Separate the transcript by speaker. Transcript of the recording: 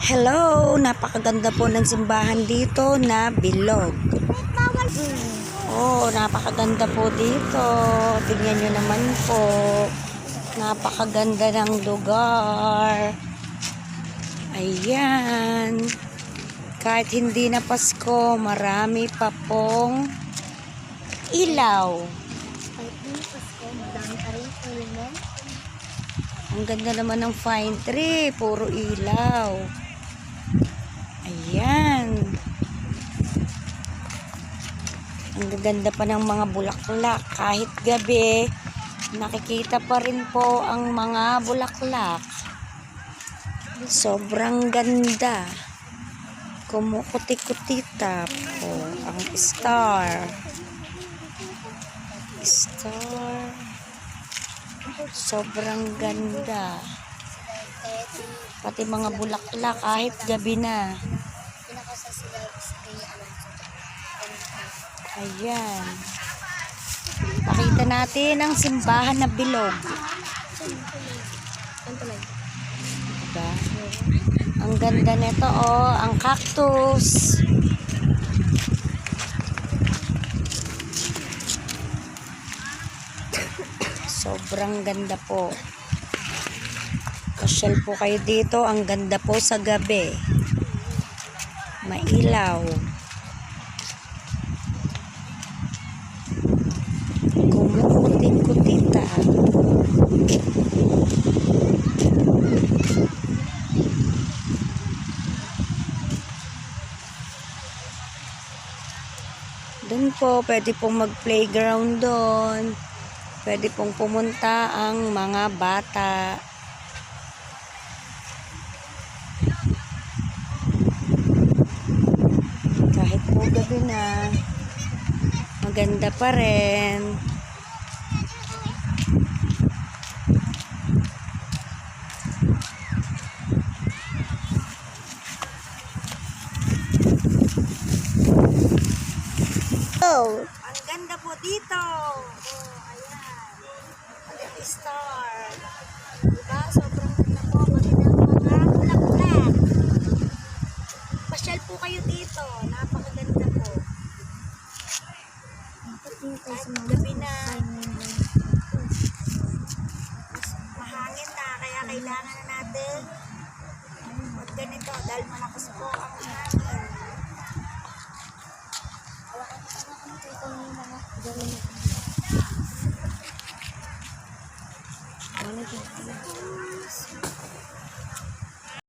Speaker 1: Hello! Napakaganda po ng simbahan dito na bilog. Oh, napakaganda po dito. Tingnan nyo naman po. Napakaganda ng lugar. Ayan. Kahit hindi na Pasko, marami pa pong ilaw.
Speaker 2: Kahit hindi Pasko, madami pa rin element.
Speaker 1: Ang ganda naman ng fine tree. Puro ilaw. Ayan. Ang gaganda pa ng mga bulaklak. Kahit gabi, nakikita pa rin po ang mga bulaklak. Sobrang ganda. Kumukuti-kutita po ang star. Sobrang ganda. Pati mga bulaklak kahit gabi na.
Speaker 2: Pinakasa sila sa kanya
Speaker 1: Ayan. Pakita natin ang simbahan na bilog. Diba? Ang ganda nito, oh, ang cactus. Sobrang ganda po. Pasyal po kayo dito. Ang ganda po sa gabi. Mailaw. Kumukutit-kutita. Doon po, pwede pong mag-playground doon. Pwede pong pumunta ang mga bata. Kahit po gabi na, maganda pa rin.
Speaker 2: Oh!
Speaker 1: Ang ganda po dito. Oh, ayan. Ang star. Diba? Sobrang ganda po. Magandang mga bulaklak. Pasyal po kayo dito. Napakaganda po. Kahit gabi na, mahangin na. Kaya kailangan na natin mag ganito dahil malaki